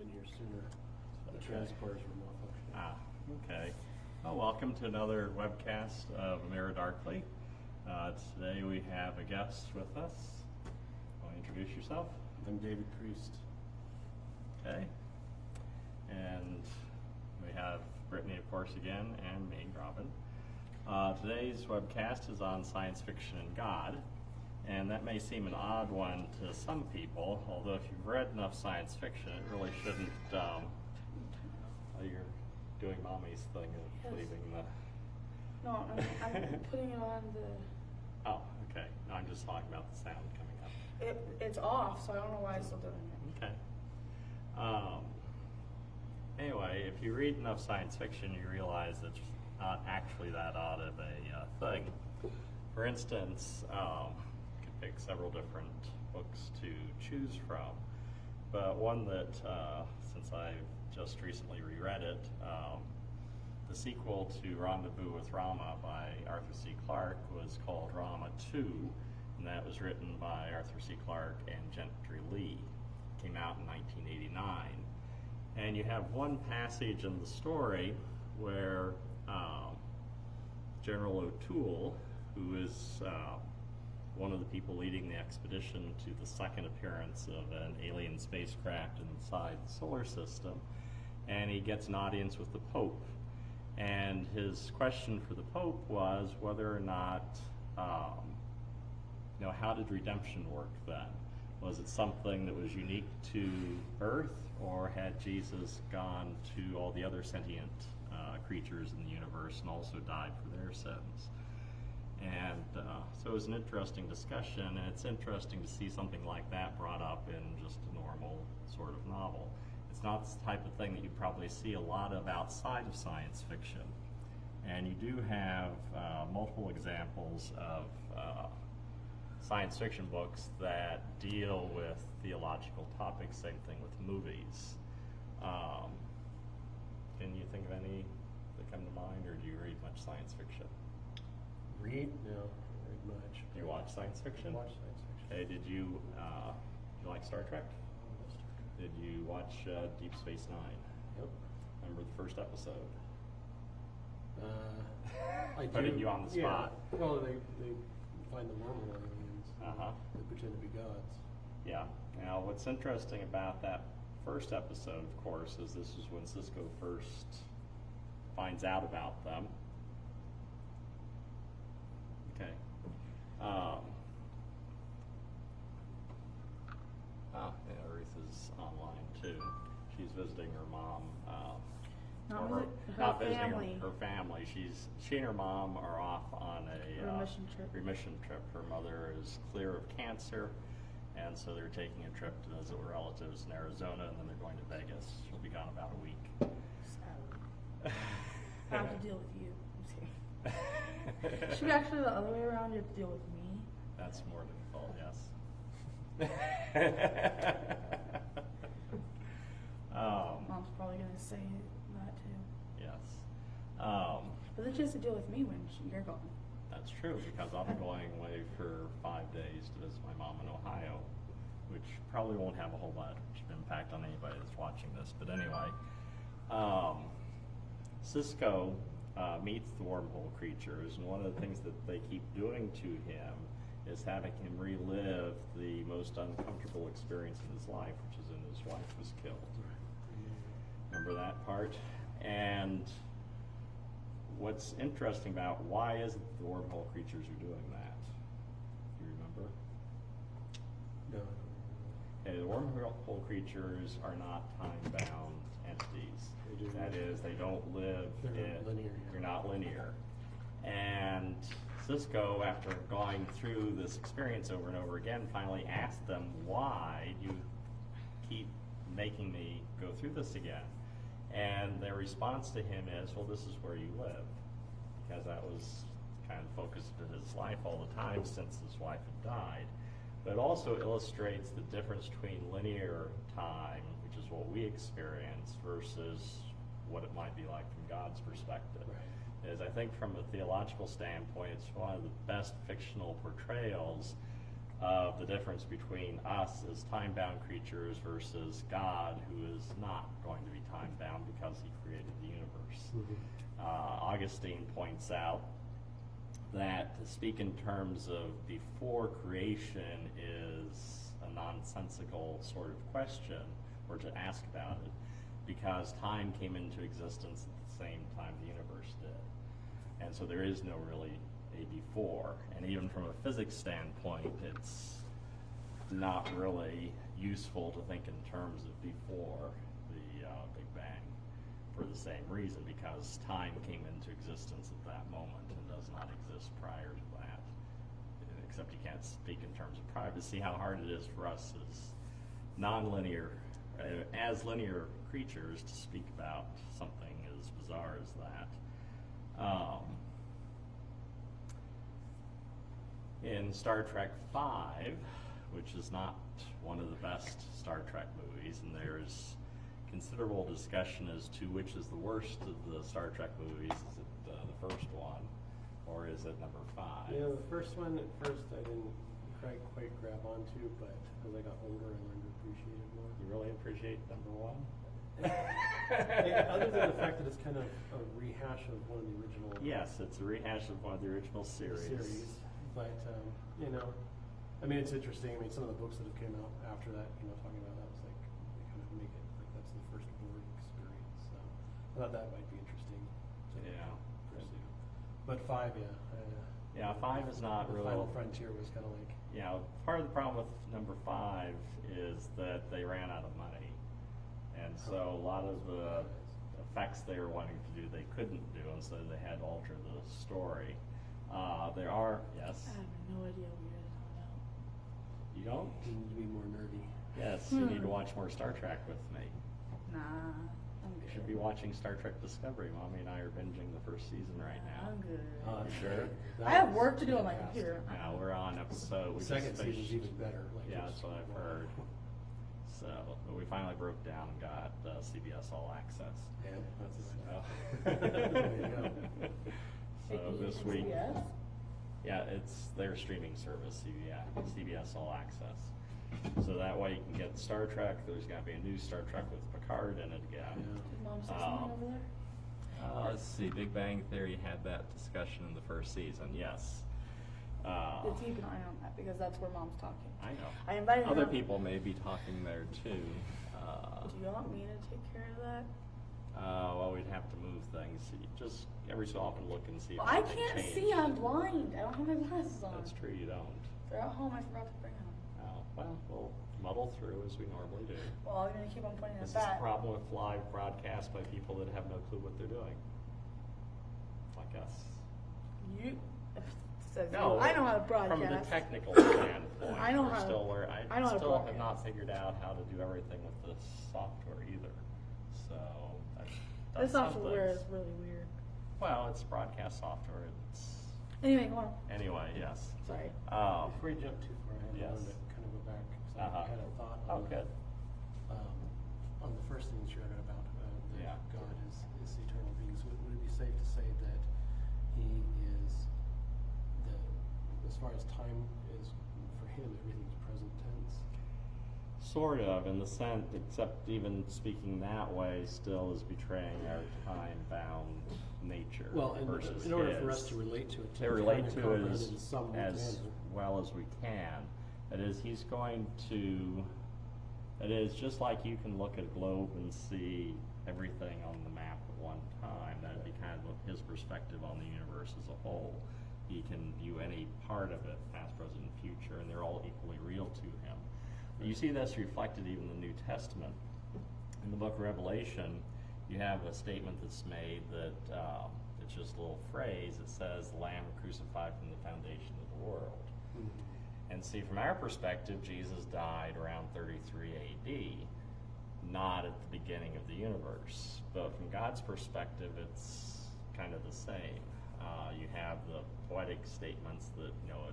in here sooner. The transporters were malfunctioning. Ah, okay. Well, welcome to another webcast of Mirror Darkly. Today we have a guest with us. Want to introduce yourself? I'm David Priest. Okay. And we have Brittany, of course, again, and me, Robin. Today's webcast is on science fiction and God. And that may seem an odd one to some people, although if you've read enough science fiction, it really shouldn't. You're doing mommy's thing of leaving the. No, I'm putting it on the. Oh, okay. No, I'm just talking about the sound coming up. It's off, so I don't know why it's still doing it. Okay. Anyway, if you read enough science fiction, you realize it's not actually that odd of a thing. For instance, you could pick several different books to choose from, but one that, since I've just recently reread it, the sequel to Rendezvous with Rama by Arthur C. Clarke was called Rama Ii, and that was written by Arthur C. Clarke and Gentry Lee. It came out in 1989. And you have one passage in the story where General O'Toole, who is one of the people leading the expedition to the second appearance of an alien spacecraft inside the solar system, and he gets an audience with the Pope. And his question for the Pope was whether or not, how did redemption work then? Was it something that was unique to Earth, or had Jesus gone to all the other sentient creatures in the universe and also died for their sins? And so it was an interesting discussion, and it's interesting to see something like that brought up in just a normal sort of novel. It's not the type of thing that you probably see a lot of outside of science fiction. And you do have multiple examples of science fiction books that deal with theological topics, same thing with movies. Can you think of any that come to mind, or do you read much science fiction? Read? No, I don't read much. Do you watch science fiction? I watch science fiction. Hey, did you like Star Trek? Did you watch Deep Space Nine? Yep. Remember the first episode? I Putting do. you on the spot. Yeah. Well, they find the wormhole aliens. Uh-huh. They pretend to be gods. Yeah. Now, what's interesting about that first episode, of course, is this is when Cisco first finds out about them. Okay. Ruth is online too. She's visiting her mom. Not visiting family. her family. She and her mom are off on a remission trip. Her mother is clear of cancer, and so they're taking a trip to visit relatives in Arizona, and then they're going to Vegas. She'll be gone about a week. So, I have to deal with you. I'm just kidding. Should be actually the other way around. You have to deal with me. That's more difficult, yes. Mom's probably going to say that too. Yes. But then she has to deal with me when you're gone. That's true, because I'll be going away for 5 days to visit my mom in Ohio, which probably won't have a whole lot of impact on anybody that's watching this. But anyway, Cisco meets the wormhole creatures, and one of the things that they keep doing to him is having him relive the most uncomfortable experience in his life, which is when his wife was killed. Remember that part? And what's interesting about why is it the wormhole creatures are doing that? Do you remember? No. Okay, the wormhole creatures are not time-bound entities. That is, they don't live They're not linear. And Cisco, after going through this experience over and over again, finally asked them, why do you keep making me go through this again? And their response to him is, well, this is where you live. Because that was kind of focused in his life all the time since his wife had died. But it also illustrates the difference between linear time, which is what we experience, versus what it might be like from God's perspective. Right. Is I think from a theological standpoint, it's one of the best fictional portrayals of the difference between us as time-bound creatures versus God, who is not going to be time-bound because he created the universe. Augustine points out that to speak in terms of before creation is a nonsensical sort of question, or to ask about it, because time came into existence at the same time the universe did. And so there is no really a before. And even from a physics standpoint, it's not really useful to think in terms of before the Big Bang for the same reason, because time came into existence at that moment and does not exist prior to that. Except you can't speak in terms of prior to see how hard it is for us as non-linear, as linear creatures to speak about something as bizarre as that. In Star Trek V, which is not one of the best Star Trek movies, and there's considerable discussion as to which is the worst of the Star Trek movies. Is it the first one, or is it number 5? Yeah, the first one at first I didn't quite grab onto, but as I got older I learned to appreciate it more. You really appreciate number 1? Other than the fact that it's kind of a rehash of one of the original. Yes, it's a rehash of one of the original series. But you know, I mean, it's interesting. I mean, some of the books that have came out after that, you know, talking about that, was like they kind of make it like that's the first Borg experience. So I thought that might be interesting to pursue. But 5, yeah, 5 is not the really. Final Frontier was kind of like. Yeah, part of the problem with number 5 is that they ran out of money, and so a lot of the effects they were wanting to do they couldn't do, and so they had to alter the story. There are, yes. I have no idea what you guys are talking about. You don't? You need to be more nerdy. Yes, you need to watch more Star Trek with me. Nah, I'm You good. should be watching Star Trek Discovery. Mommy and I are binging the first season right now. I'm good. You sure? I have work to do on my computer. Yeah, we're on episode. The We second just season's finished. even better. Like Yeah, it's- that's what I've heard. So, but we finally broke down and got CBS All Access. Yeah, that's So, There you go. so this It's week, CBS? yeah, it's their streaming service, CBS All Access. So that way you can get Star Trek. There's got to be a new Star Trek with Picard in it again. Did Mom say something over there? Let's see, Big Bang Theory had that discussion in the first season, yes. Let's keep an eye on that because that's where Mom's talking. I know. I invited her. Other people may be talking there too. Do you want me to take care of that? Well, we'd have to move things. You just every so often look and see if I anything can't changed. see. I'm blind. I don't have my glasses on. That's true, you don't. They're at home. I forgot to bring them. Oh, well, we'll muddle through as we normally do. Well, I'm gonna keep on pointing This at is the that. problem with live broadcast by people that have no clue what they're doing. Like us. You says No, you. I know how to broadcast. From the technical standpoint, I know we're how to- still where I know how to still have broadcast. not figured out how to do everything with the software either. So This software is really weird. Well, it's broadcast software. It's Anyway, go on. anyway, yes. Sorry. Before you jump too far ahead, I Yes. wanted to kind of go back because Uh-huh. I had a thought Oh, on, good. On the first thing that you read about that Yeah. God is eternal being. So would it be safe to say that He is as far as time is for Him, everything's present tense? Sort of, in the sense, except even speaking that way still is betraying our time-bound nature Well, in versus order his. for us to relate to it, To relate kind of to it comprehend as, in some as manner. well as we can. That is, he's going to, that is, just like you can look at a globe and see everything on the map at one time, that'd be kind of his perspective on the universe as a whole. He can view any part of it, past, present, and future, and they're all equally real to him. You see this reflected even in the New Testament. In the book of Revelation, you have a statement that's made that it's just a little phrase. It says, "The Lamb crucified from the foundation of the world." Mhm. And see, from our perspective, Jesus died around 33 AD, not at the beginning of the universe. But from God's perspective, it's kind of the same. You have the poetic statements that, you know, a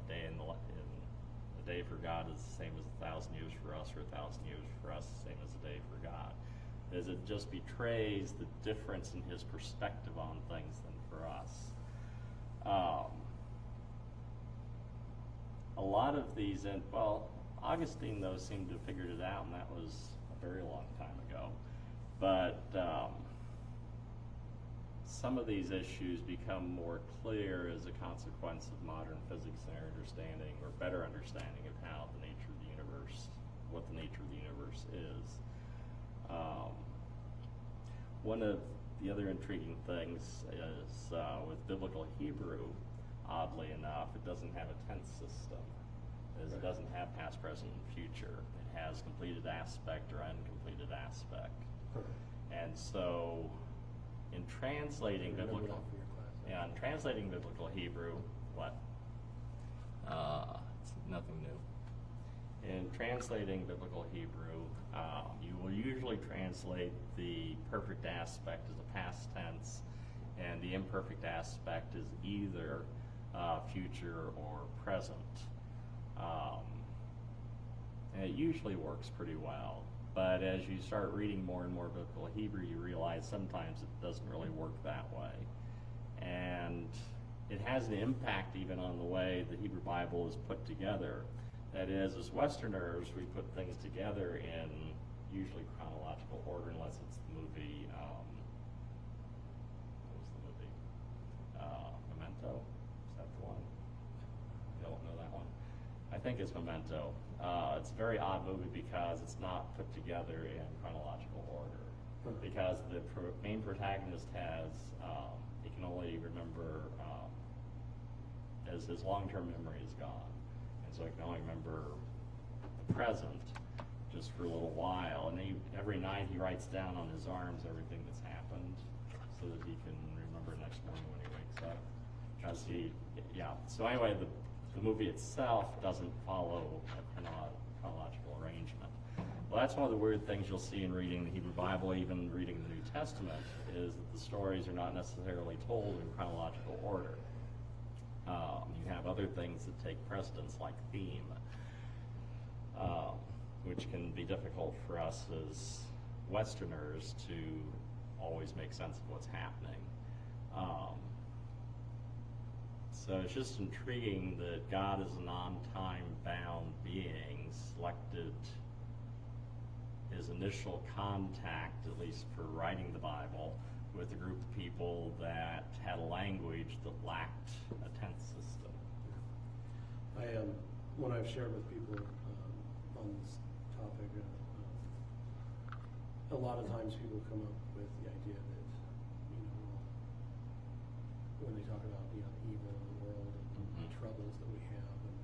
day for God is the same as 1,000 years for us, or 1,000 years for us, the same as a day for God. As it just betrays the difference in his perspective on things than for us. a lot of these, and well, Augustine though seemed to have figured it out, and that was a very long time ago. But some of these issues become more clear as a consequence of modern physics and our understanding, or better understanding of how the nature of the universe, what the nature of the universe is. One of the other intriguing things is with biblical Hebrew, oddly enough, it doesn't have a tense system. It doesn't have past, present, and future. It has completed aspect or uncompleted aspect. And so, in translating biblical Hebrew, what? It's nothing new. In translating biblical Hebrew, you will usually translate the perfect aspect as a past tense, and the imperfect aspect is either future or present. And it usually works pretty well. But as you start reading more and more biblical Hebrew, you realize sometimes it doesn't really work that way. And it has an impact even on the way the Hebrew Bible is put together. That is, as Westerners, we put things together in usually chronological order, unless it's the movie, what was the movie? Memento? Is that the one? I don't know that one. I think it's Memento. It's a very odd movie because it's not put together in chronological order. Because the main protagonist has, he can only remember, as his long-term memory is gone. And so he can only remember the present just for a little while. And every night he writes down on his arms everything that's happened so that he can remember next morning when he wakes up. Because so anyway, the movie itself doesn't follow a chronological arrangement. Well, that's one of the weird things you'll see in reading the Hebrew Bible, even reading the New Testament, is that the stories are not necessarily told in chronological order. You have other things that take precedence, like theme, which can be difficult for us as Westerners to always make sense of what's happening. So it's just intriguing that God is a non-time bound being, selected his initial contact, at least for writing the Bible, with a group of people that had a language that lacked a tense system. When I've shared with people on this topic, a lot of times people come up with the idea that, when they talk about the evil in the world and the troubles that we have, and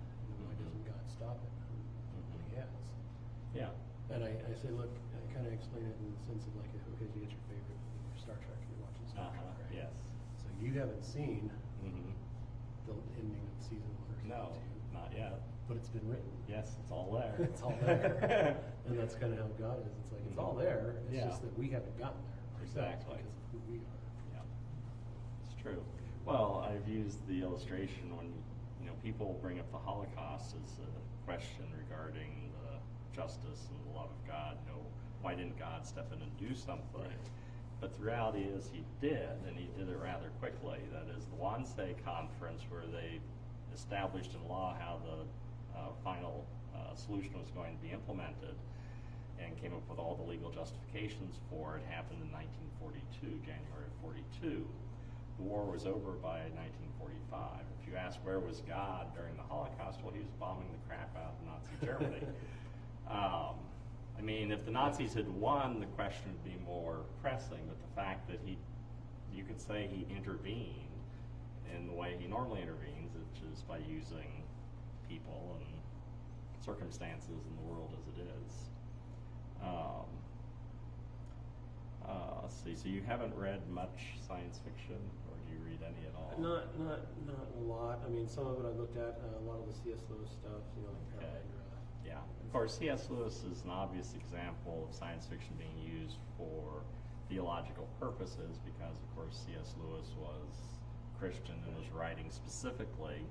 why doesn't God stop it? And he has. Yeah. And I say, look, I kind of explain it in the sense of like, okay, you get your favorite Star Trek, you're watching Star Trek, right? Yes. So you haven't seen the ending of season 1 or season 2. No, not yet. But it's been written. Yes, it's all there. It's all there. And that's kind of how God is. It's like, it's all there. It's just that we haven't gotten there ourselves Exactly. because of who we are. Yeah, it's true. Well, I've used the illustration when people bring up the Holocaust as a question regarding the justice and the love of God. Why didn't God step in and do something? Right. But the reality is he did, and he did it rather quickly. That is the Wannsee Conference, where they established in law how the final solution was going to be implemented and came up with all the legal justifications for it, happened in 1942, January of 42. The war was over by 1945. If you ask where was God during the Holocaust, well, he was bombing the crap out of Nazi Germany. If the Nazis had won, the question would be more pressing, but the fact that you could say he intervened in the way he normally intervenes, which is by using people and circumstances in the world as it is. Let's see, so you haven't read much science fiction, or do you read any at all? Not a lot. Some of it I looked at, a lot of the C.S. Lewis stuff, like Okay. Yeah. Of course, C.S. Lewis is an obvious example of science fiction being used for theological purposes because, of course, C.S. Lewis was Christian and was writing specifically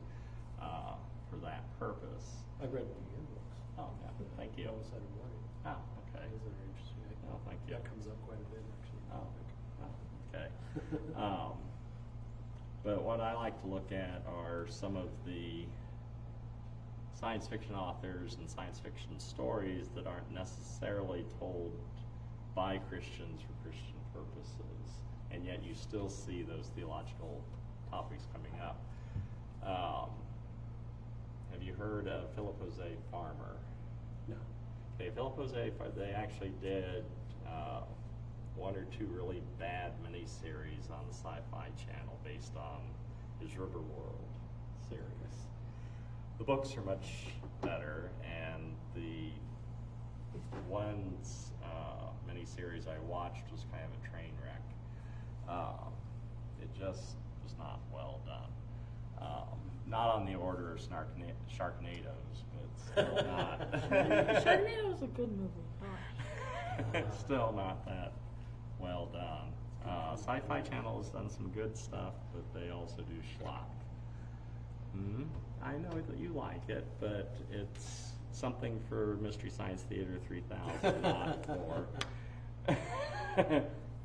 for that purpose. I've read one of your books. Oh, yeah. Thank you. Almost Saturday morning. Oh, okay. Those are interesting. Oh, thank you. That comes up quite a bit, actually. Okay. But what I like to look at are some of the science fiction authors and science fiction stories that aren't necessarily told by Christians for Christian purposes, and yet you still see those theological topics coming up. Have you heard of Philip Jose Farmer? No. Okay, Philip Jose, they actually did one or two really bad miniseries on the Sci-Fi Channel based on his Riverworld series. The books are much better, and the one's miniseries I watched was kind of a train wreck. It just was not well done. Not on the order of Sharknadoes, but still not. Sharknado was a good movie. Gosh. Still not that well done. Sci-Fi Channel has done some good stuff, but they also do schlock. I know that you like it, but it's something for Mystery Science Theater 3000, not for.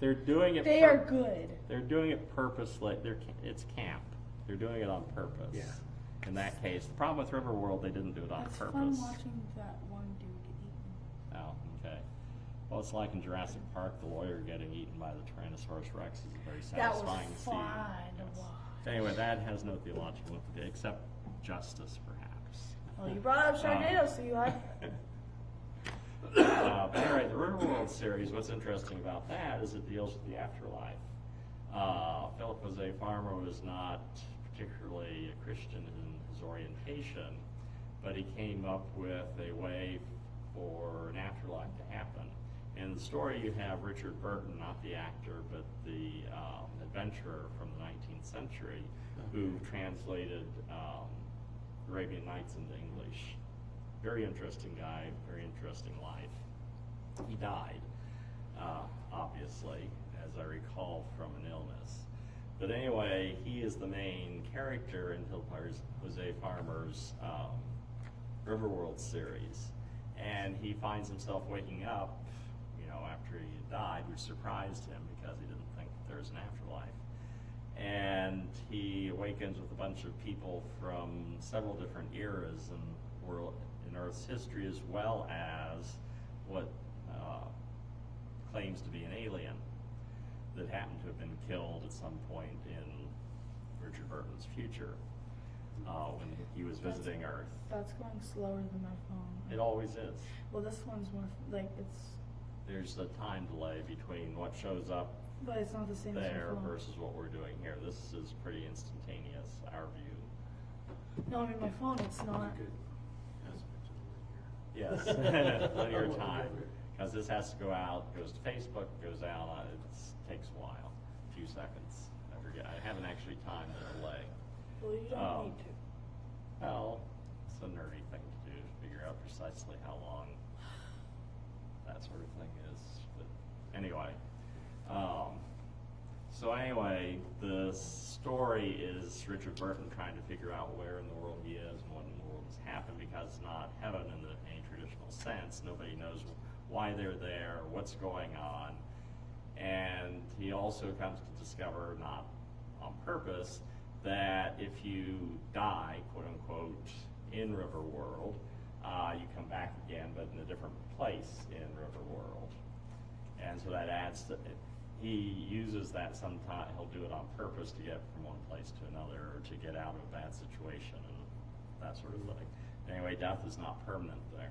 They're doing it. They are good. They're doing it purposely. It's camp. They're doing it on purpose. Yeah. In that case, the problem with Riverworld, they didn't do it on It's purpose. fun watching that one dude get eaten. Oh, okay. Well, it's like in Jurassic Park, the lawyer getting eaten by the Tyrannosaurus Rex is a very satisfying That was scene. fun to watch. Anyway, that has no theological implication, except justice, perhaps. Well, you brought up Sharknado, so you like it. But anyway, the Riverworld series, what's interesting about that is it deals with the afterlife. Philip Jose Farmer was not particularly a Christian in his orientation, but he came up with a way for an afterlife to happen. In the story, you have Richard Burton, not the actor, but the adventurer from the 19th century, who translated Arabian Nights into English. Very interesting guy, very interesting life. He died, obviously, as I recall, from an illness. But anyway, he is the main character in Jose Farmer's Riverworld series. And he finds himself waking up, after he had died, which surprised him because he didn't think there was an afterlife. And he awakens with a bunch of people from several different eras in Earth's history, as well as what claims to be an alien that happened to have been killed at some point in Richard Burton's future when he was visiting Earth. That's going slower than my phone. It always is. Well, this one's more it's. There's a time delay between what shows up But it's not the same as there my phone. versus what we're doing here. This is pretty instantaneous, our view. No, I mean my phone. It's not. Good aspect of the Yes, linear time. Because this has to go out, goes to Facebook, goes out, it takes a while, a few seconds. I haven't actually timed the delay. Well, you don't need to. Well, it's a nerdy thing to do, to figure out precisely how long that sort of thing is. But anyway, the story is Richard Burton trying to figure out where in the world he is and what in the world has happened, because it's not heaven in any traditional sense. Nobody knows why they're there, what's going on. And he also comes to discover, not on purpose, that if you die, quote unquote, in Riverworld, you come back again, but in a different place in Riverworld. And so that adds to it. He uses that sometimes, he'll do it on purpose to get from one place to another, or to get out of a bad situation and that sort of thing. Anyway, death is not permanent there.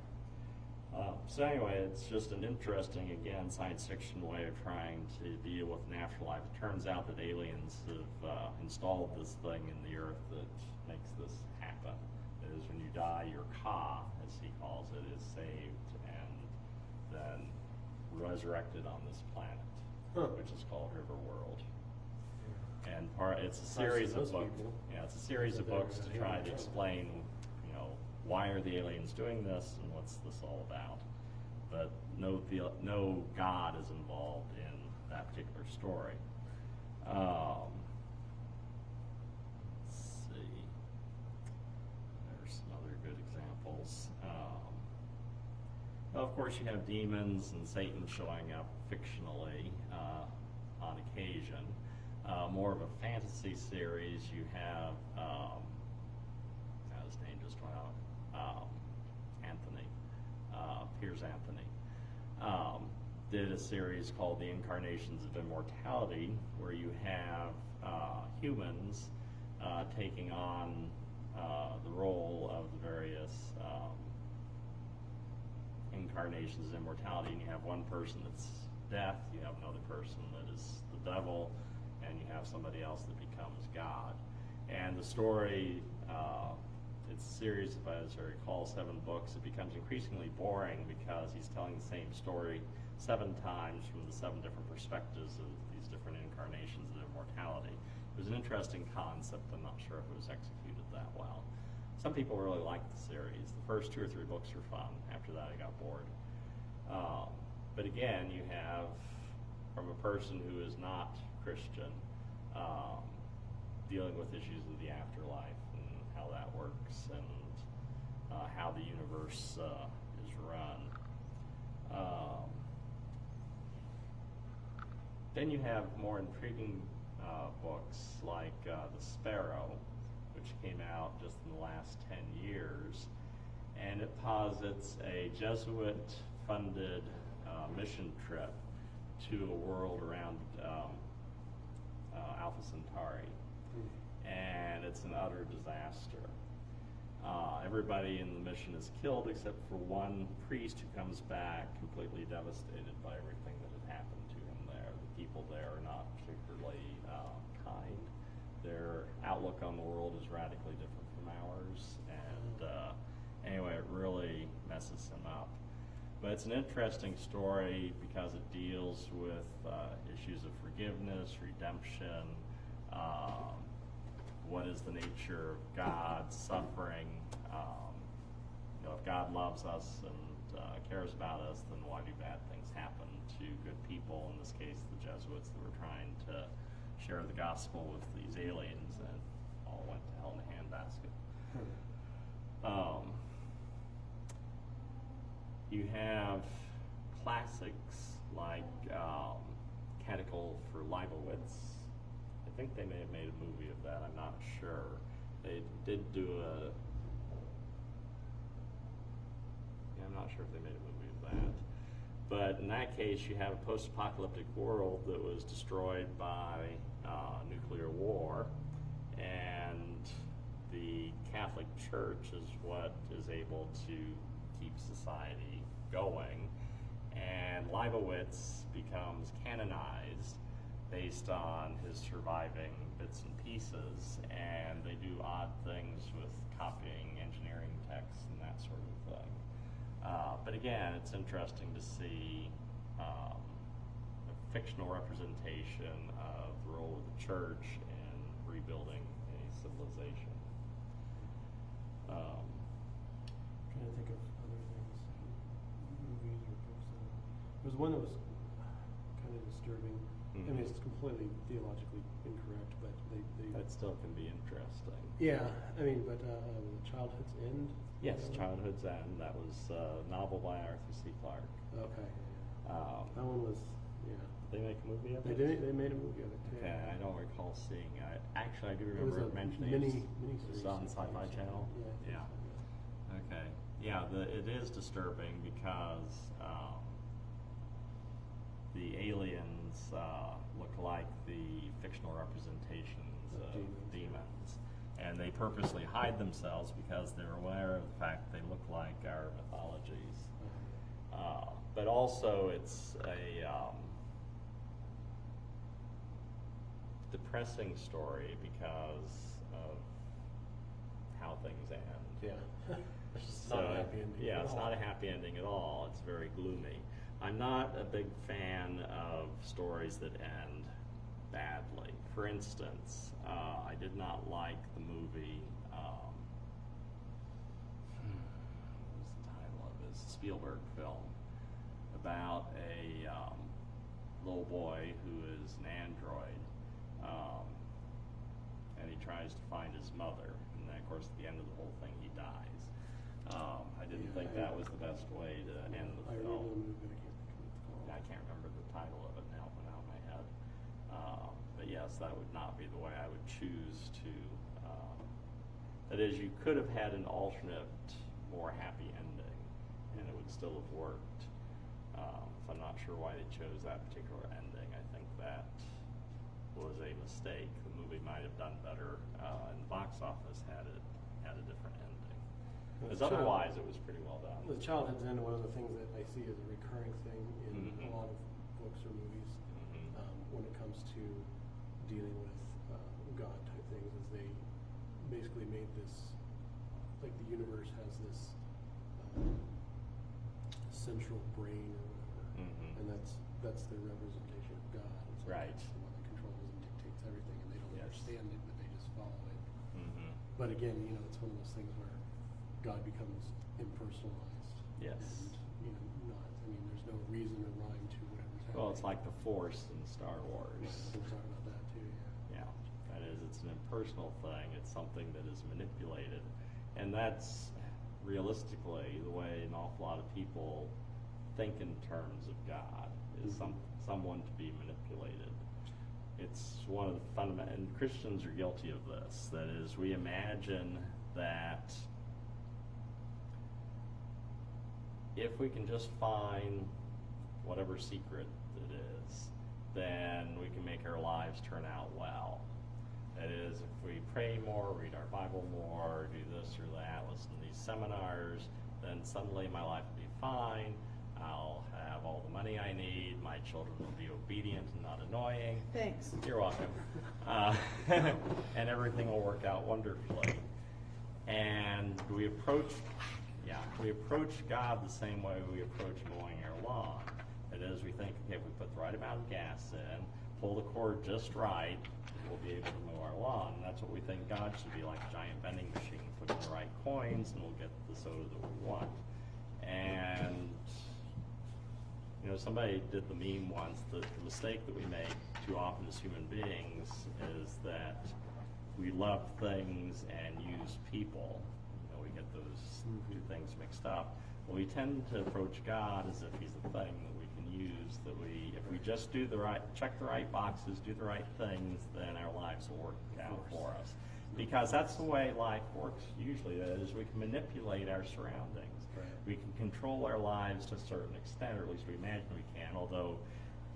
So anyway, it's just an interesting, again, science fiction way of trying to deal with an afterlife. It turns out that aliens have installed this thing in the earth that makes this happen. It is when you die, your ka, as he calls it, is saved and then resurrected on this planet, which is called Riverworld. And it's a series of books. Yeah, it's a series of books to try to explain, why are the aliens doing this and what's this all about. But no God is involved in that particular story. Let's see. There's some other good examples. Well, of course, you have demons and Satan showing up fictionally on occasion. More of a fantasy series, you have, his name just went out, Anthony, Piers Anthony, did a series called The Incarnations of Immortality, where you have humans taking on the role of the various incarnations of immortality, and you have one person that's death, you have another person that is the devil, and you have somebody else that becomes God. And the story, it's a series, if I recall, 7 books. It becomes increasingly boring because he's telling the same story 7 times from the 7 different perspectives of these different incarnations of immortality. It was an interesting concept. I'm not sure if it was executed that well. Some people really liked the series. The first 2 or 3 books were fun. After that, I got bored. But again, you have, from a person who is not Christian, dealing with issues of the afterlife and how that works, and how the universe is run. Then you have more intriguing books like The Sparrow, which came out just in the last 10 years, and it posits a Jesuit-funded mission trip to a world around Alpha Centauri, and it's an utter disaster. Everybody in the mission is killed except for one priest who comes back completely devastated by everything that had happened to him there. The people there are not particularly kind. Their outlook on the world is radically different from ours, and anyway, it really messes him up. But it's an interesting story because it deals with issues of forgiveness, redemption, what is the nature of God, suffering. If God loves us and cares about us, then why do bad things happen to good people? In this case, the Jesuits that were trying to share the gospel with these aliens, and all went to hell in a handbasket. You have classics like Canticle for Leibowitz. I think they may have made a movie of that, I'm not sure. They did do I'm not sure if they made a movie of that. But in that case, you have a post-apocalyptic world that was destroyed by nuclear war, and the Catholic Church is what is able to keep society going, and Leibowitz becomes canonized based on his surviving bits and pieces, and they do odd things with copying engineering texts and that sort of thing. But again, it's interesting to see a fictional representation of the role of the church in rebuilding a civilization. Trying to think of other things, movies or books. There was one that was kind of disturbing. I mean, it's completely theologically incorrect, but they That still can be interesting. yeah. I mean, but Childhood's End. Yes, Childhood's End. That was a novel by Arthur C. Clarke. Okay. That one was They make a movie of They it? did. They made a movie of it too. Okay, I don't recall seeing it. Actually, I do It was remember a mentioning mini it was on Sci-Fi Channel. Yeah. Yeah. Okay. Yeah, it is disturbing because the aliens look like the fictional representations of demons. And they purposely hide themselves because they're aware of the fact they look like our mythologies. But also, it's a depressing story because of how things end. Yeah. It's So, not a happy ending. yeah, at it's all. not a happy ending at all. It's very gloomy. I'm not a big fan of stories that end badly. For instance, I did not like the movie, what was the title of it? It's a Spielberg film about a little boy who is an android, and he tries to find his mother, and then of course at the end of the whole thing he dies. I didn't think that was the best way to end the I film. remember the movie, but I can't think of what it's called. I can't remember the title of it now, went out of my head. But yes, that would not be the way I would choose to. That is, you could have had an alternate more happy ending, and it would still have worked. So I'm not sure why they chose that particular ending. I think that was a mistake. The movie might have done better, and the box office had a different ending. Because otherwise, it was pretty well done. The childhood's end, one of the things that I see as a recurring thing in a lot of books or movies, when it comes to dealing with God type things, is they basically made this, like the universe has this central brain or whatever, and that's their representation of God. It's like Right. it's the one that controls and dictates everything, and they don't understand it, but they just follow it. But again, it's one of those things where God becomes impersonalized. Yes. And, there's no reason or rhyme to whatever's happening. Well, it's like the Force in Star Wars. We'll talk about that too, Yeah, that is, it's an impersonal thing. It's something that is manipulated. And that's realistically the way an awful lot of people think in terms of God, is someone to be manipulated. It's one of the fundamental, and Christians are guilty of this. That is, we imagine that if we can just find whatever secret it is, then we can make our lives turn out well. That is, if we pray more, read our Bible more, do this or that, listen to these seminars, then suddenly my life will be fine. I'll have all the money I need. My children will be obedient and not annoying. Thanks. You're welcome. And everything will work out wonderfully. And we approach God the same way we approach mowing our lawn. That is, we think, okay, if we put the right amount of gas in, pull the cord just right, we'll be able to mow our lawn. And that's what we think God should be, like a giant vending machine. Put in the right coins, and we'll get the soda that we want. And somebody did the meme once. The mistake that we make too often as human beings is that we love things and use people. We get those two things mixed up. Well, we tend to approach God as if He's the thing that we can use. That if we just check the right boxes, do the right things, then our lives will work out for us. Because that's the way life works usually. That is, we can manipulate our surroundings. Right. We can control our lives to a certain extent, or at least we imagine we can, although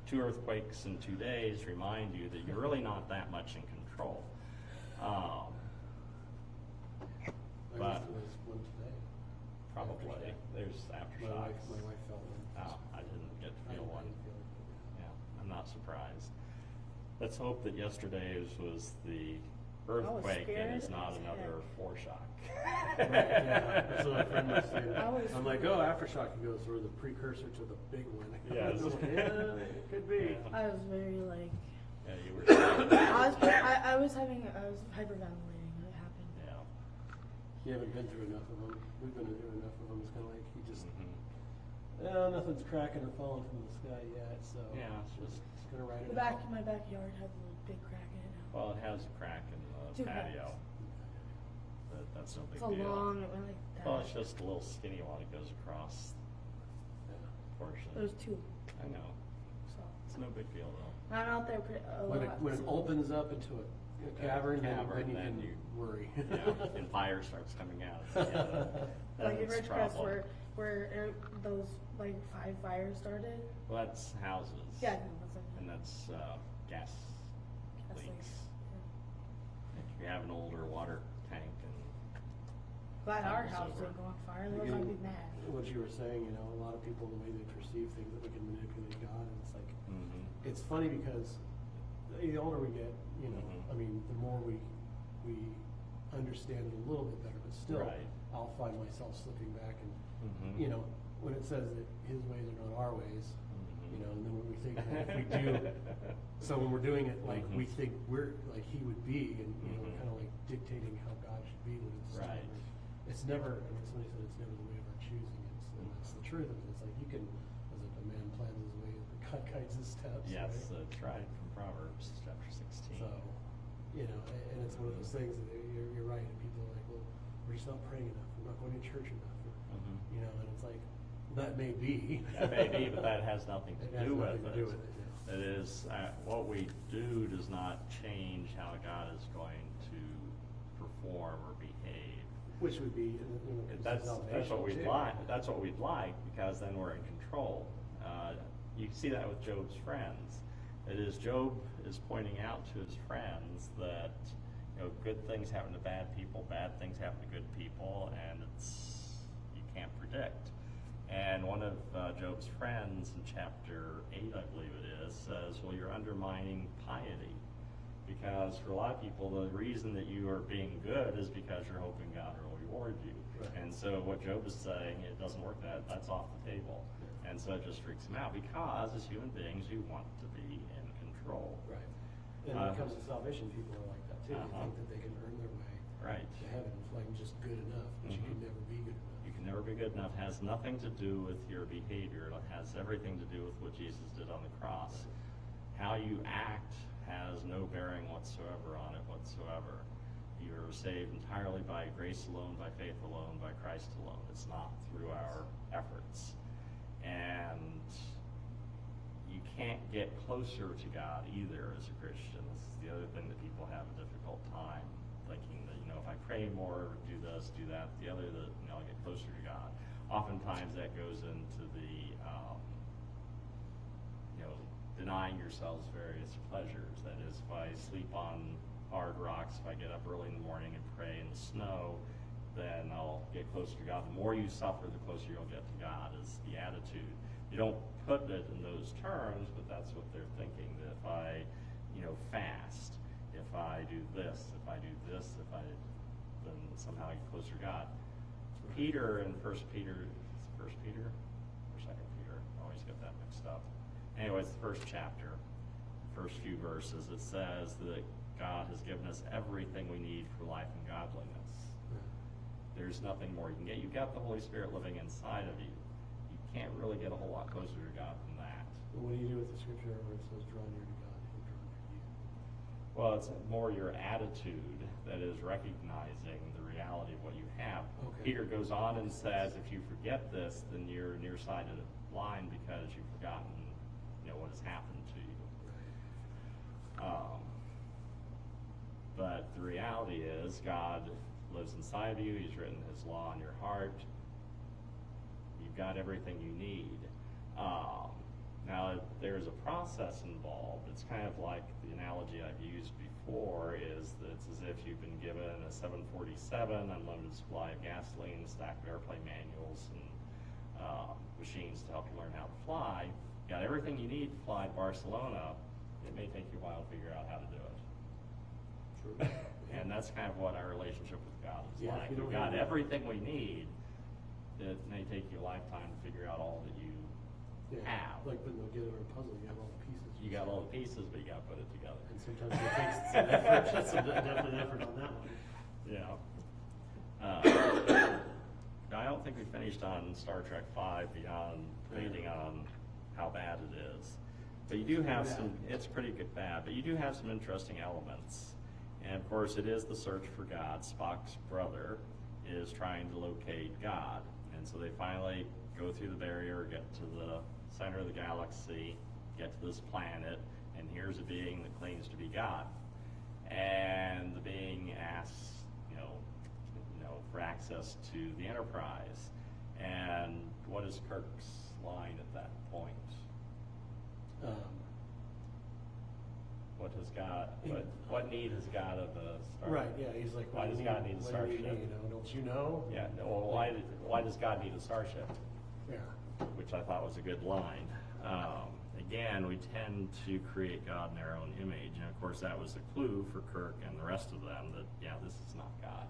2 earthquakes in 2 days remind you that you're really not that much in control. But one today. probably there's aftershocks. My wife felt one. Oh, I didn't get to feel one. didn't feel it. Yeah, I'm not surprised. Let's hope that yesterday's was the earthquake and is not another foreshock. Right, yeah, that's what my friend was saying. was- I'm like, aftershock. He goes, we're the precursor to the big one. Yes. Yeah, it could be. I was very like, Yeah, you were. I was hyperventilating when it happened. Yeah. You haven't been through enough of them. We've been through enough of them. It's kind of like he just, nothing's cracking or falling from the sky yet. So Yeah, it's just. it's gonna ride it My out. backyard has a little big crack in it now. Well, it has a crack in the 2 cracks. patio. But that's no big It's a deal. long, it went like that. Well, it's just a little skinny one that goes across Yeah. the portion. There's 2, I know. so. It's no big deal though. I'm out there a lot. When it so- opens up into a cavern, then you then can you- worry. Yeah, and fire starts coming out. Like in That's Ridgecrest trouble. where those like 5 fires started. Well, that's houses. Yeah, no, that's like And that's gas that's leaks. like, If you have an older water tank and glad our It's house over. didn't go on fire, otherwise I'd be mad. What you were saying, a lot of people, the way they perceive things, that we can manipulate God, and it's like, it's funny because the older we get, the more we understand it a little bit better, but still, Right. I'll find myself slipping back and, Mhm. when it says that His ways are not our ways, and then when we think that if we do, so when we're doing it like we think we're like He would be, and we're kind of like dictating how God should be, when it's Right. It's never. Somebody said it's never the way of our choosing. And that's the truth. It's like you can, as a man plans his ways, but God guides his steps. Yes, right? that's right, from Proverbs chapter 16. So, and it's one of those things that you're right. And people are like, well, we're just not praying enough. We're not going to church enough. Or, and it's like that may be. That may be, but that has nothing to It has do with nothing to it. do with it, yeah. It is, what we do does not change how God is going to perform or behave. Which would be, That's what we'd like. That's what we'd like, because then we're in control. You see that with Job's friends. It is Job is pointing out to his friends that good things happen to bad people, bad things happen to good people, and you can't predict. And one of Job's friends in chapter 8, I believe it is, says, well, you're undermining piety. Because for a lot of people, the reason that you are being good is because you're hoping God will reward you. Right. And so what Job is saying, it doesn't work, that's off the table. And so it just freaks him out, because as human beings, you want to be in control. Right. And when it comes to salvation, people are like that too. They think that they can earn their way to heaven. It's like just good enough, but you can never be good enough. You can never be good enough. It has nothing to do with your behavior. It has everything to do with what Jesus did on the cross. How you act has no bearing whatsoever on it whatsoever. You're saved entirely by grace alone, by faith alone, by Christ alone. It's not through our efforts. And you can't get closer to God either as a Christian. This is the other thing that people have a difficult time thinking that, if I pray more, do this, do that, the other, that, I'll get closer to God. Oftentimes that goes into the, denying yourselves various pleasures. That is, if I sleep on hard rocks, if I get up early in the morning and pray in the snow, then I'll get closer to God. The more you suffer, the closer you'll get to God, is the attitude. You don't put it in those terms, but that's what they're thinking, that if I, fast, if I do this, then somehow I get closer to God. Peter in 1 Peter, is it 1 Peter or 2 Peter? I always get that mixed up. Anyway, it's the first chapter, first few verses. It says that God has given us everything we need for life and godliness. There's nothing more you can get. You've got the Holy Spirit living inside of you. You can't really get a whole lot closer to God than that. But what do you do with the scripture where it says, draw near to God, he'll draw near to you? Well, it's more your attitude that is recognizing the reality of what you have. Okay. Peter goes on and says, if you forget this, then you're nearsighted and blind, because you've forgotten what has happened to you. But the reality is, God lives inside of you. He's written his law in your heart. You've got everything you need. Now, there's a process involved. It's kind of like the analogy I've used before, is that it's as if you've been given a 747, unlimited supply of gasoline, a stack of airplane manuals, and machines to help you learn how to fly. You got everything you need to fly to Barcelona. It may take you a while to figure out how to do it. True. And that's kind of what our relationship with God is like. We've got everything we need. It may take you a lifetime to figure out all that you have. Like putting together a puzzle, you have all the pieces. You got all the pieces, but you got to put it together. And sometimes it takes some effort. That's definitely effort on that one. Yeah. I don't think we finished on Star Trek V beyond debating on how bad it is. But you do have it's pretty good bad, but you do have some interesting elements. And of course, it is the search for God. Spock's brother is trying to locate God. And so they finally go through the barrier, get to the center of the galaxy, get to this planet, and here's a being that claims to be God. And the being asks, for access to the Enterprise. And what is Kirk's line at that point? What need has God of the starship? Right, yeah, he's like, why does God need a starship? Don't you know? Yeah, well, why does God need a starship? Yeah. Which I thought was a good line. Again, we tend to create God in our own image, and of course that was the clue for Kirk and the rest of them that, this is not God.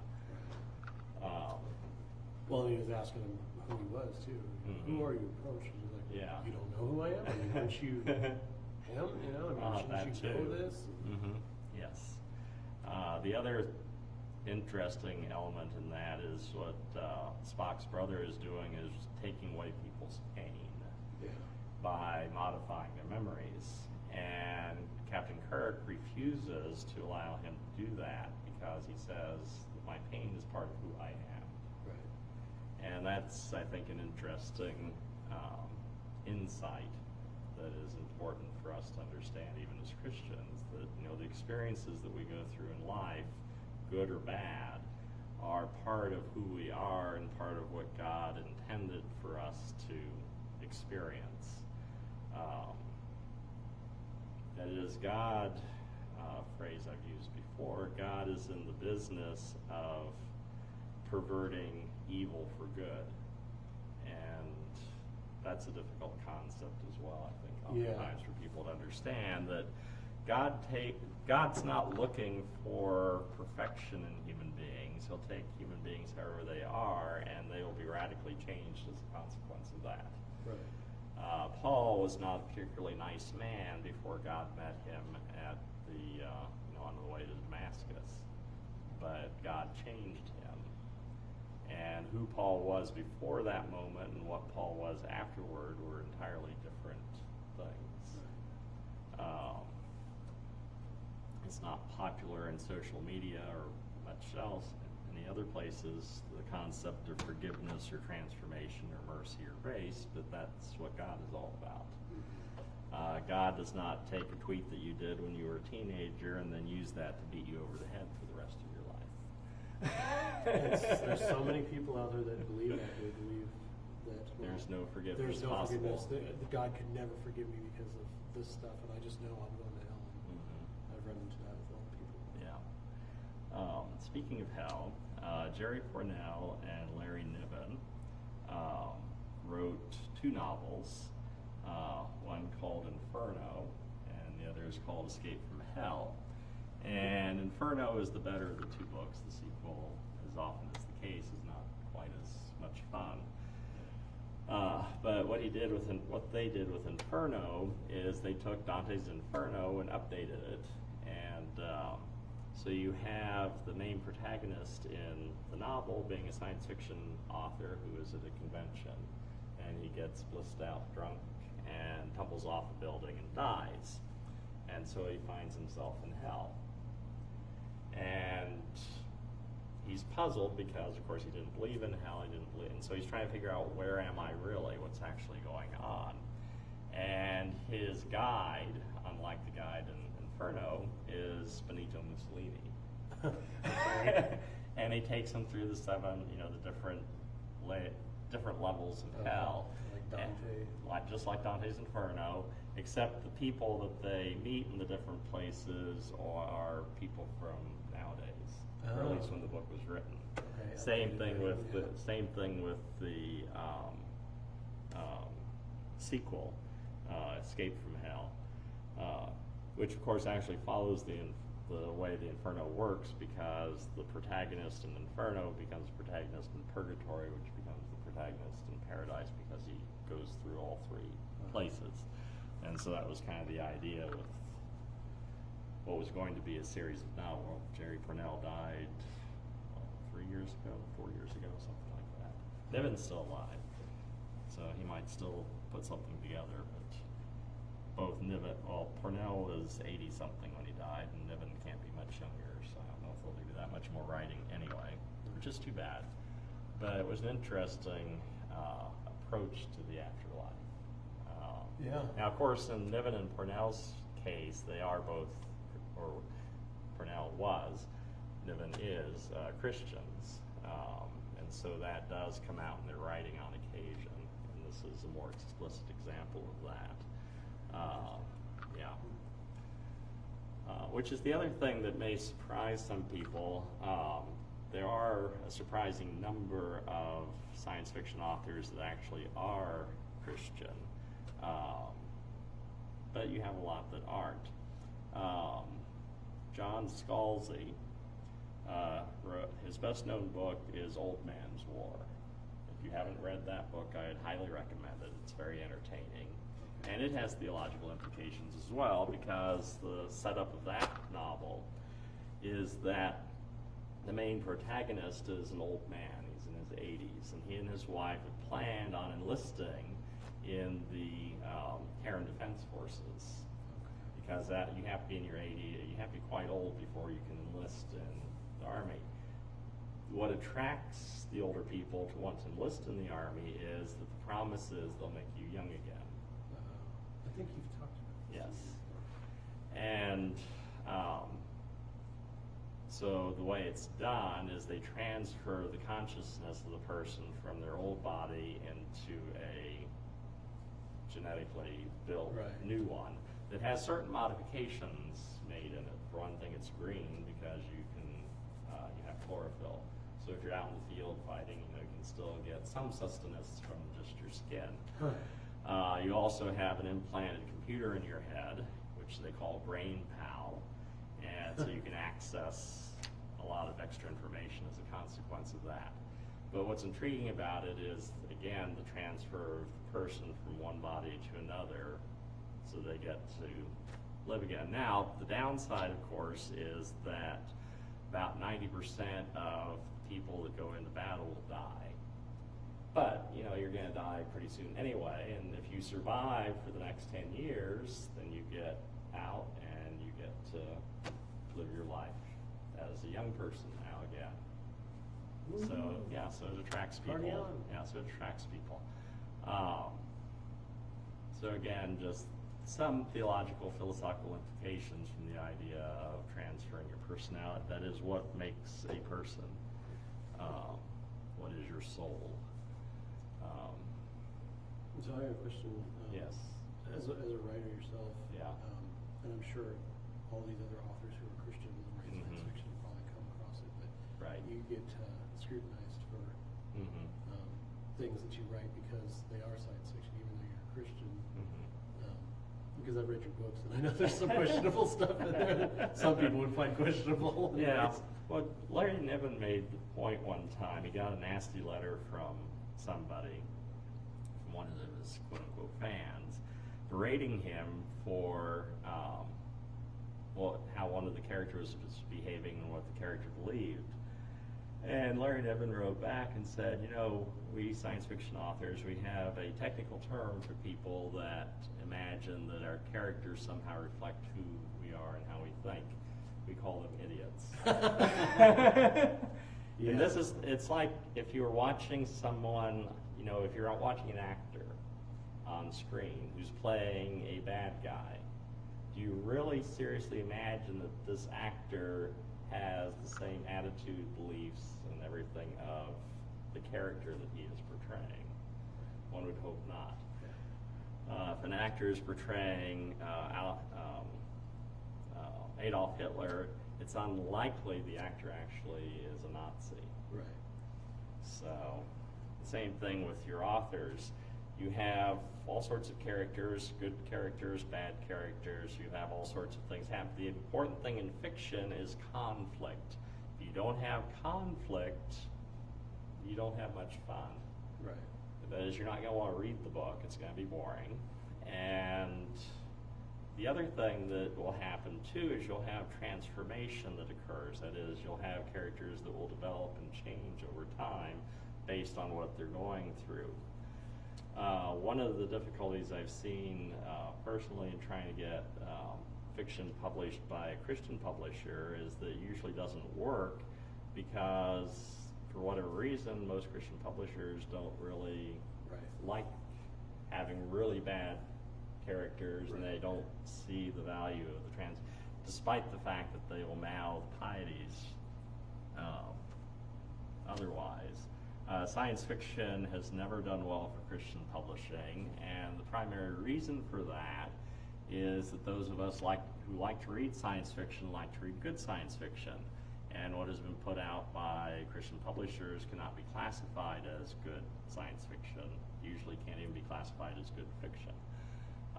Well, he was asking him who he was too. Who are you approaching? He's like, you don't know who I am? I mean, aren't you him? Shouldn't you know this? Yes. The other interesting element in that is what Spock's brother is doing is taking away people's pain by modifying their memories. And Captain Kirk refuses to allow him to do that because he says that my pain is part of who I am. Right. And that's, I think, an interesting insight that is important for us to understand even as Christians, that the experiences that we go through in life, good or bad, are part of who we are and part of what God intended for us to experience. That is, God, phrase I've used before, God is in the business of perverting evil for good. And that's a difficult concept as well, I think, oftentimes for people to understand that God's not looking for perfection in human beings. He'll take human beings however they are, and they will be radically changed as a consequence of that. Right. Paul was not a particularly nice man before God met him at the on the way to Damascus, but God changed him. And who Paul was before that moment and what Paul was afterward were entirely different things. It's not popular in social media or much else. In the other places, the concept of forgiveness or transformation or mercy or grace, but that's what God is all about. God does not take a tweet that you did when you were a teenager and then use that to beat you over the head for the rest of your life. There's so many people out there that believe that. They believe that there's no forgiveness there's no possible. forgiveness. That God could never forgive me because of this stuff, and I just know I'm going to hell. I've run into that with a lot of people. Yeah. Speaking of hell, Jerry Pournelle and Larry Niven wrote two novels, one called Inferno, and the other is called Escape from Hell. And Inferno is the better of the two books. The sequel, as often is the case, is not quite as much fun. But what they did with Inferno is they took Dante's Inferno and updated it, and so you have the main protagonist in the novel being a science fiction author who is at a convention, and he gets blissed out drunk and tumbles off a building and dies, and so he finds himself in hell. And he's puzzled because, of course, he didn't believe in hell, and so he's trying to figure out, where am I really, what's actually going on? And his guide, unlike the guide in Inferno, is Benito Mussolini. And he takes him through the seven, the different levels of hell. Like Dante. Just like Dante's Inferno, except the people that they meet in the different places are people from nowadays, or at least when the book was written. Okay, Same thing with the sequel, Escape from Hell, which of course actually follows the way the Inferno works, because the protagonist in Inferno becomes the protagonist in Purgatory, which becomes the protagonist in Paradise, because he goes through all three places. And so that was kind of the idea with what was going to be a series of novels. Jerry Pournelle died 4 years ago, something like that. Niven's still alive, so he might still put something together. But both Pournelle is 80-something when he died, and Niven can't be much younger, so I don't know if they'll do that much more writing anyway, which is too bad. But it was an interesting approach to the afterlife. Now, of course, in Niven and Pournelle's case, they are both, or Pournelle was, Niven is, Christians. And so that does come out in their writing on occasion. And this is a more explicit example of that. Which is the other thing that may surprise some people. There are a surprising number of science fiction authors that actually are Christian. But you have a lot that aren't. John Scalzi wrote, his best known book is Old Man's War. If you haven't read that book, I'd highly recommend it. It's very entertaining. And it has theological implications as well, because the setup of that novel is that the main protagonist is an old man. He's in his 80s, and he and his wife had planned on enlisting in the Air and Defense Forces, because you have to be in your 80s, you have to be quite old before you can enlist in the Army. What attracts the older people to want to enlist in the Army is that the promise is they'll make you young again. I think you've talked about this. Yes. And So the way it's done is they transfer the consciousness of the person from their old body into a genetically built new one that has certain modifications made in it. For one thing, it's green because you have chlorophyll. So if you're out in the field fighting, you can still get some sustenance from just your skin. You also have an implanted computer in your head, which they call brain pal, and so you can access a lot of extra information as a consequence of that. But what's intriguing about it is, again, the transfer of the person from one body to another, so they get to live again. Now, the downside, of course, is that about 90% of people that go into battle will die. But, you're going to die pretty soon anyway, and if you survive for the next 10 years, then you get out and you get to live your life as a young person now again. So it attracts people. Yeah, so it attracts people. So again, just some theological, philosophical implications from the idea of transferring your personality. That is what makes a person. What is your soul? So I have a question. Yes. As a writer yourself, Yeah. And I'm sure all these other authors who are Christians and write science fiction probably come across it, but you get scrutinized for things that you write because they are science fiction, even though you're a Christian. Because I've read your books, and I know there's some questionable stuff in there that some people would find questionable. Yeah. Well, Larry Niven made the point one time. He got a nasty letter from somebody, from one of his quote-unquote fans, berating him for how one of the characters was behaving and what the character believed. And Larry Niven wrote back and said, we science fiction authors, we have a technical term for people that imagine that our characters somehow reflect who we are and how we think. We call them idiots. And it's like if you were watching someone, if you're watching an actor on screen who's playing a bad guy, do you really seriously imagine that this actor has the same attitude, beliefs, and everything of the character that he is portraying? One would hope not. If an actor is portraying Adolf Hitler, it's unlikely the actor actually is a Nazi. Right. So, the same thing with your authors. You have all sorts of characters, good characters, bad characters. You have all sorts of things happen. The important thing in fiction is conflict. If you don't have conflict, you don't have much fun. Right. That is, you're not going to want to read the book. It's going to be boring. And the other thing that will happen too is you'll have transformation that occurs. That is, you'll have characters that will develop and change over time based on what they're going through. One of the difficulties I've seen personally in trying to get fiction published by a Christian publisher is that it usually doesn't work because, for whatever reason, most Christian publishers don't really like having really bad characters, and they don't see the value of the despite the fact that they will mouth pieties otherwise. Science fiction has never done well for Christian publishing, and the primary reason for that is that those of us who like to read science fiction like to read good science fiction, and what has been put out by Christian publishers cannot be classified as good science fiction, usually can't even be classified as good fiction.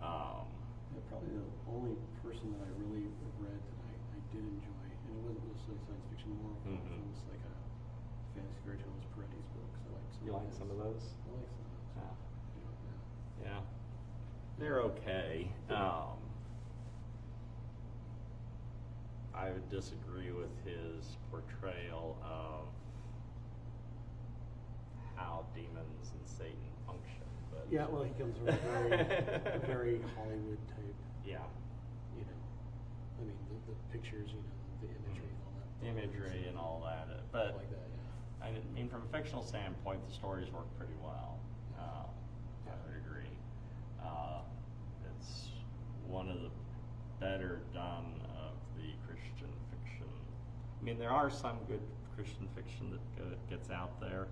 Probably the only person that I really have read that I did enjoy, and it wasn't necessarily science fiction, more of it was like a fantasy fairy tale, was Peretti's books. I like some. You like some of those? I like some of those. Yeah. They're okay. I would disagree with his portrayal of how demons and Satan function. But yeah, well, he comes from a very Hollywood type. Yeah. I mean, the pictures, the imagery and all that. The imagery and all that. But like that, yeah. I mean, from a fictional standpoint, the stories work pretty well. I would agree. It's one of the better done of the Christian fiction. I mean, there are some good Christian fiction that gets out there,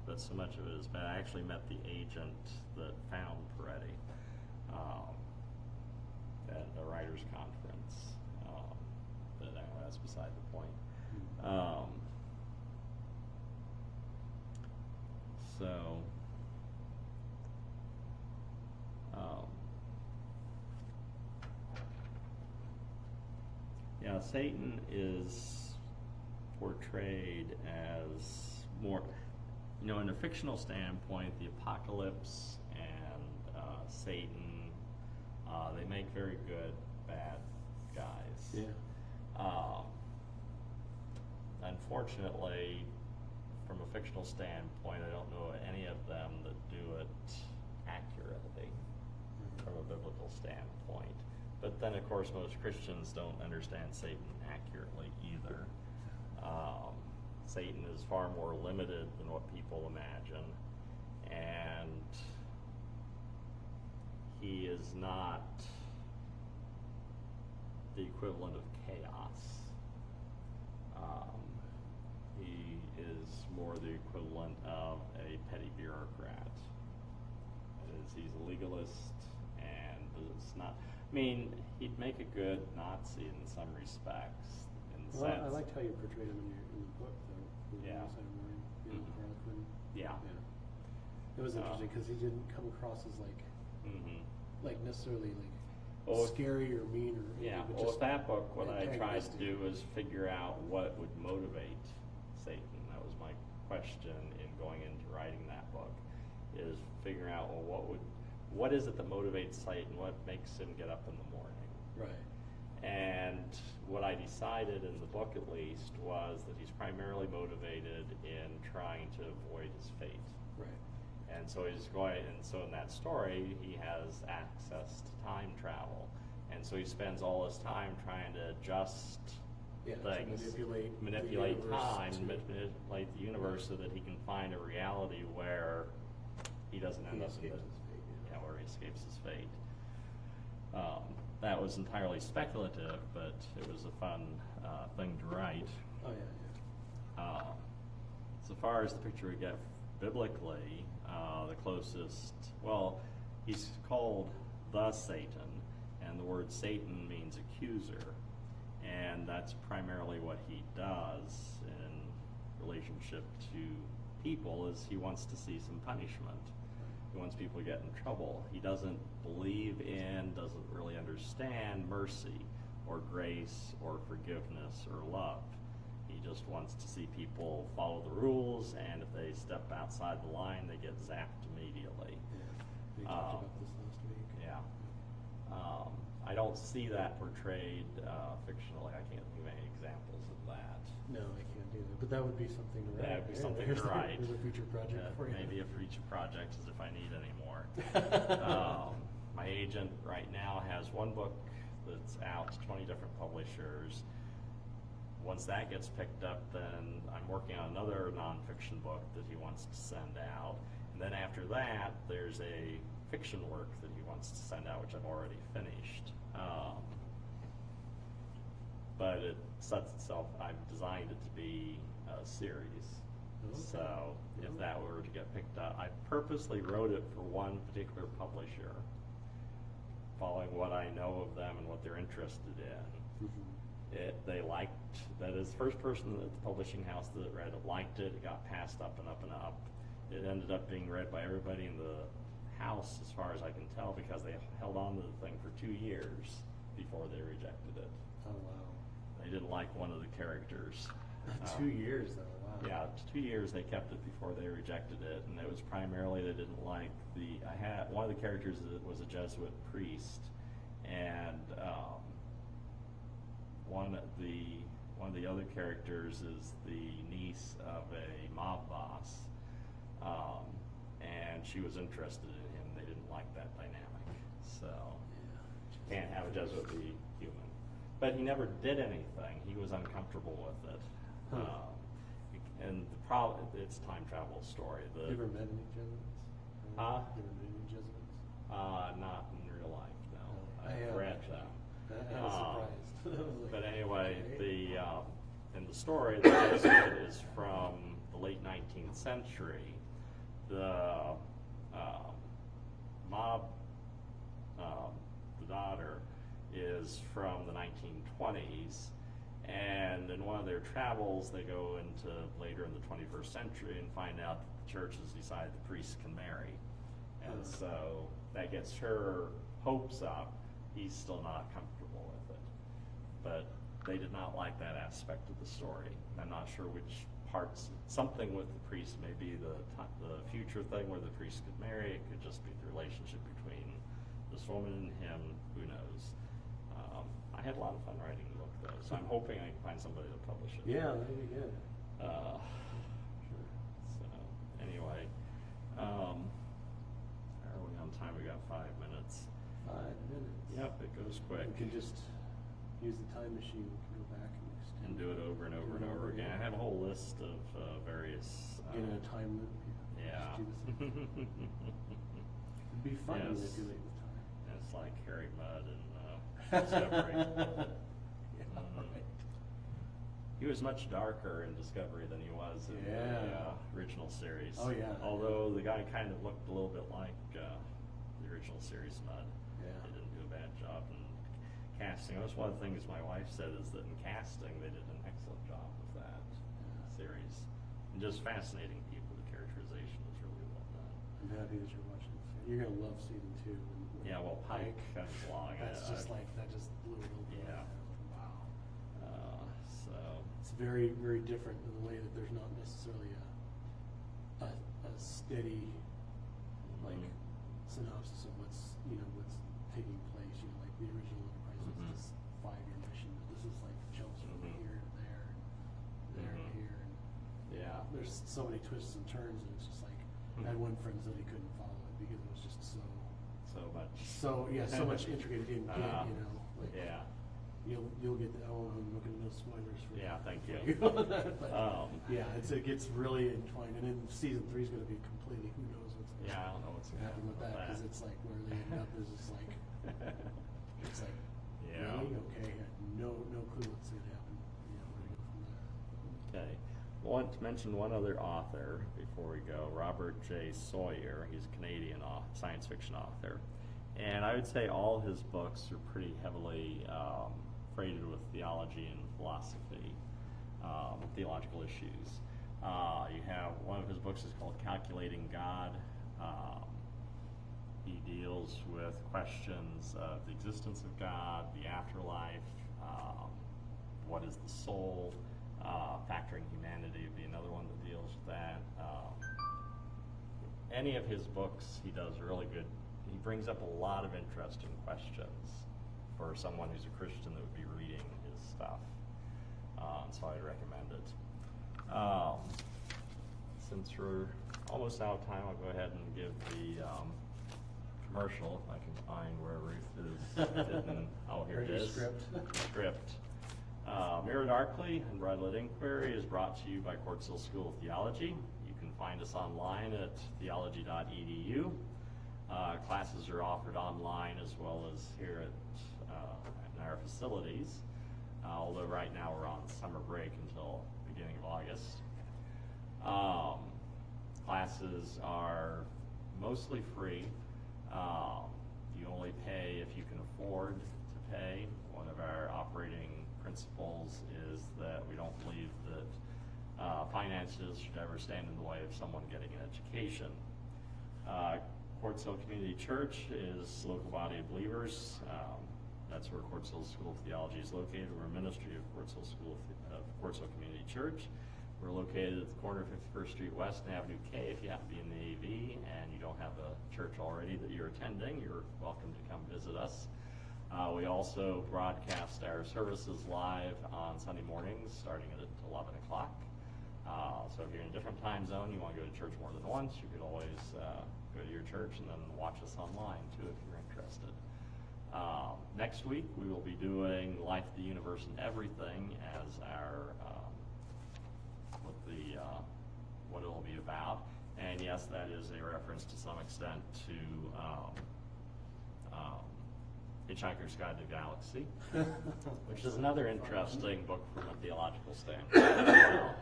but so much of it is bad. I actually met the agent that found Peretti at a writers' conference. But anyway, that's beside the point. Yeah, Satan is portrayed as more, in a fictional standpoint, the apocalypse and Satan, they make very good bad guys. Yeah. Unfortunately, from a fictional standpoint, I don't know any of them that do it accurately from a biblical standpoint. But then, of course, most Christians don't understand Satan accurately either. Satan is far more limited than what people imagine, and he is not the equivalent of chaos. He is more the equivalent of a petty bureaucrat. He's a legalist, and it's not. I mean, he'd make a good Nazi in some respects. Well, I liked how you portrayed him in the book, though. Yeah. Yeah. It was interesting because he didn't come across as like necessarily scary or mean or yeah. anything, but Well, just with that book, what I tried to antagonistic. do was figure out what would motivate Satan. That was my question in going into writing that book, is figuring out, well, what is it that motivates Satan? What makes him get up in the morning? Right. And what I decided in the book, at least, was that he's primarily motivated in trying to avoid his fate. Right. And so in that story, he has access to time travel. And so he spends all his time trying to adjust things, manipulate time, manipulate the universe so that he can find a reality where he doesn't end up in where he escapes his fate. That was entirely speculative, but it was a fun thing to write. Oh yeah. So far as the picture we get biblically, the closest, well, he's called the Satan, and the word Satan means accuser, and that's primarily what he does in relationship to people, is he wants to see some punishment. He wants people to get in trouble. He doesn't believe in, doesn't really understand mercy or grace or forgiveness or love. He just wants to see people follow the rules, and if they step outside the line, they get zapped immediately. Yeah. We talked about this last week. Yeah. I don't see that portrayed fictionally. I can't think of any examples of that. No, I can't do that. But that would be something to write. That would be something There's to write. There's a future project for you. Maybe a future project, as if I need any more. My agent right now has one book that's out to 20 different publishers. Once that gets picked up, then I'm working on another nonfiction book that he wants to send out. And then after that, there's a fiction work that he wants to send out, which I've already finished. But it sets itself, I've designed it to be a series. Okay. So if that were to get picked up, I purposely wrote it for one particular publisher, following what I know of them and what they're interested in. Mm-hmm. They liked, that is, the first person at the publishing house that read it liked it. It got passed up and up and up. It ended up being read by everybody in the house, as far as I can tell, because they held on to the thing for 2 years before they rejected it. Oh wow. They didn't like one of the characters. 2 years though. Wow. Yeah, 2 years they kept it before they rejected it, and it was primarily they didn't like one of the characters that was a Jesuit priest, and one of the other characters is the niece of a mob boss, and she was interested in him. They didn't like that dynamic, so you can't have a Jesuit be human. But he never did anything. He was uncomfortable with it. And the problem, it's a time travel story. You ever met any Jesuits? Huh? You ever met any Jesuits? Not in real life, no. I I've have, read actually. them. I was surprised. I was like, But anyway, okay. in the story, the Jesuit is from the late 19th century. The the daughter, is from the 1920s, and in one of their travels, they go into later in the 21st century and find out that the church has decided the priests can marry. And so that gets her hopes up. He's still not comfortable with it. But they did not like that aspect of the story. I'm not sure which parts, something with the priest may be the future thing where the priest could marry. It could just be the relationship between this woman and him, who knows. I had a lot of fun writing the book though, so I'm hoping I can find somebody to publish it. Yeah, that'd be good. Sure. So anyway, are we on time? We got 5 minutes. 5 minutes. Yep, it goes quick. We can just use the time machine. We can go back and extend. And do it over and over and over again. I have a whole list of various. Get in a time loop. Yeah. Just do the same. It'd be fun to manipulate with time. It's like Harry Mudd and Discovery. Yeah, right. He was much darker in Discovery than he was in the original series. Oh yeah. Although the guy kind of looked a little bit like the original series Mudd. Yeah. They didn't do a bad job in casting. That's one of the things my wife said, is that in casting they did an excellent job with that series. And just fascinating people. The characterization was really well done. I'm happy that you're watching this. You're gonna love season 2. Yeah, well, Pike comes along. That's just like that. Just blew it open. Yeah. Wow. So it's very, very different in the way that there's not necessarily a steady like synopsis of what's taking place. Like the original Enterprise is this 5-year mission, but this is like jumps from here to there, there to here, and yeah, there's so many twists and turns, and it's just like I had one friend said he couldn't follow it because it was just so much intricate. He didn't get, like, yeah. You'll get that. Oh, I'm looking at no spoilers for Yeah, thank you. but, yeah, it gets really entwined, and then season 3 is going to be completely who knows what's going I don't know what's to happen with that, because it's like where they end up is just like it's like really? Okay, I had no clue what's going to happen. Yeah, we're going to go from there. Okay. I want to mention one other author before we go, Robert J Sawyer. He's a Canadian science fiction author. And I would say all his books are pretty heavily freighted with theology and philosophy, theological issues. You have one of his books is called Calculating God. He deals with questions of the existence of God, the afterlife, what is the soul, factoring humanity would be another one that deals with that. Any of his books, he does really good. He brings up a lot of interesting questions for someone who's a Christian that would be reading his stuff. So I'd recommend it. Since we're almost out of time, I'll go ahead and give the commercial, if I can find where Ruth is hidden. Oh, here it is. Script. Mirror Darkly and Broadlit Inquiry is brought to you by Quartz School of Theology. You can find us online at theology.edu. Classes are offered online as well as here at in our facilities, although right now we're on summer break until beginning of August. Classes are mostly free. You only pay if you can afford to pay. One of our operating principles is that we don't believe that finances should ever stand in the way of someone getting an education. Quartz Hill Community Church is a local body of believers. That's where Quartz Hill School of Theology is located. We're a ministry of Quartz Hill Quartz Hill Community Church. We're located at the corner of 51st Street West and Avenue K. If you happen to be in the AV and you don't have a church already that you're attending, you're welcome to come visit us. We also broadcast our services live on Sunday mornings starting at 11 o'clock. So if you're in a different time zone, you want to go to church more than once, you could always go to your church and then watch us online too if you're interested. Next week we will be doing Life, the Universe, and Everything as our what it will be about. And yes, that is a reference to some extent to Hitchhiker's Guide to the Galaxy, which is another interesting book from a theological standpoint.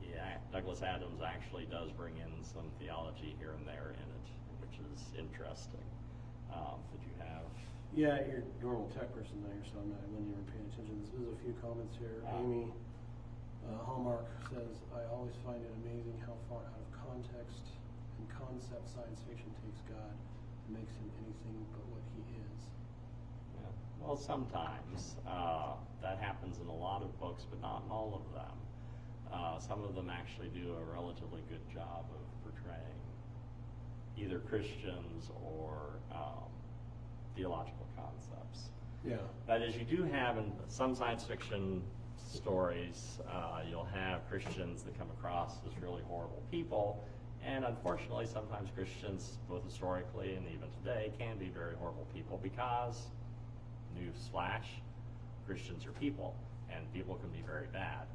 Yeah, Douglas Adams actually does bring in some theology here and there in it, which is interesting. Did you have? Yeah, you're a normal tech person there, so I'm not linear and paying attention. There's a few comments here. Amy Hallmark says, I always find it amazing how far out of context and concept science fiction takes God and makes him anything but what he is. Yeah. Well, sometimes that happens in a lot of books, but not in all of them. Some of them actually do a relatively good job of portraying either Christians or theological concepts. Yeah. That is, you do have in some science fiction stories, you'll have Christians that come across as really horrible people, and unfortunately sometimes Christians, both historically and even today, can be very horrible people because, newsflash, Christians are people, and people can be very bad.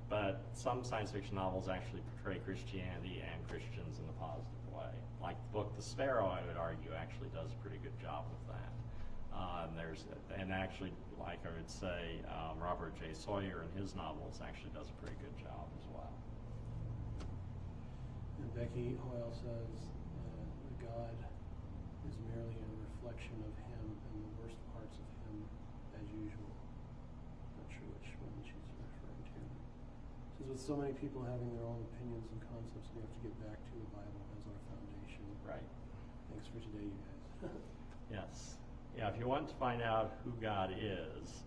But some science fiction novels actually portray Christianity and Christians in a positive way. Like the book The Sparrow, I would argue, actually does a pretty good job with that. And actually, like I would say, Robert J Sawyer in his novels actually does a pretty good job as well. And Becky Hoyle says, God is merely a reflection of him and the worst parts of him as usual. Not sure which one she's referring to. Says, with so many people having their own opinions and concepts, we have to get back to the Bible as our foundation. Right. Thanks for today, you guys. Yes. Yeah, if you want to find out who God is,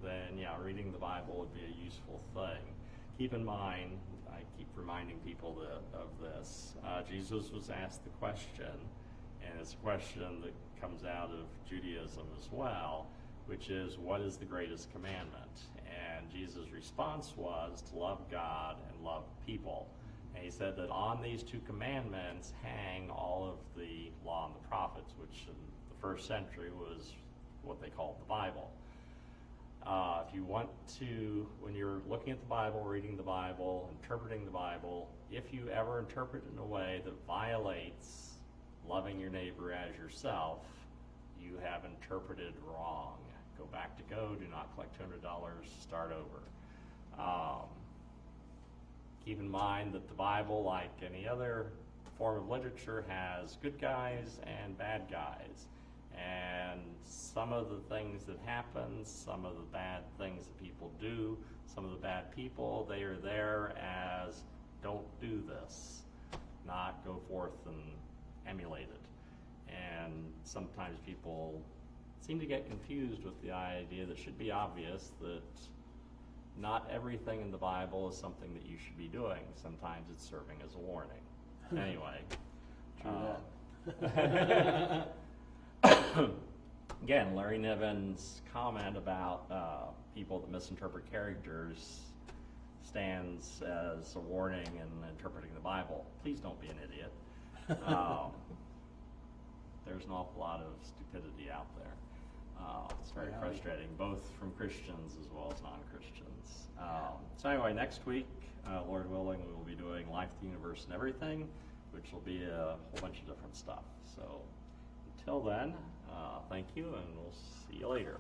then yeah, reading the Bible would be a useful thing. Keep in mind, I keep reminding people of this, Jesus was asked the question, and it's a question that comes out of Judaism as well, which is, what is the greatest commandment? And Jesus' response was to love God and love people. And he said that on these two commandments hang all of the law and the prophets, which in the first century was what they called the Bible. If you want to, when you're looking at the Bible, reading the Bible, interpreting the Bible, if you ever interpret it in a way that violates loving your neighbor as yourself, you have interpreted wrong. Go back to go, do not collect $200, start over. Keep in mind that the Bible, like any other form of literature, has good guys and bad guys. And some of the things that happen, some of the bad things that people do, some of the bad people, they are there as don't do this, not go forth and emulate it. And sometimes people seem to get confused with the idea that should be obvious that not everything in the Bible is something that you should be doing. Sometimes it's serving as a warning. Anyway. Again, Larry Niven's comment about people that misinterpret characters stands as a warning in interpreting the Bible. Please don't be an idiot. There's an awful lot of stupidity out there. It's very frustrating, both from Christians as well as non-Christians. So anyway, next week, Lord willing, we will be doing Life, the Universe, and Everything, which will be a whole bunch of different stuff. So until then, thank you, and we'll see you later.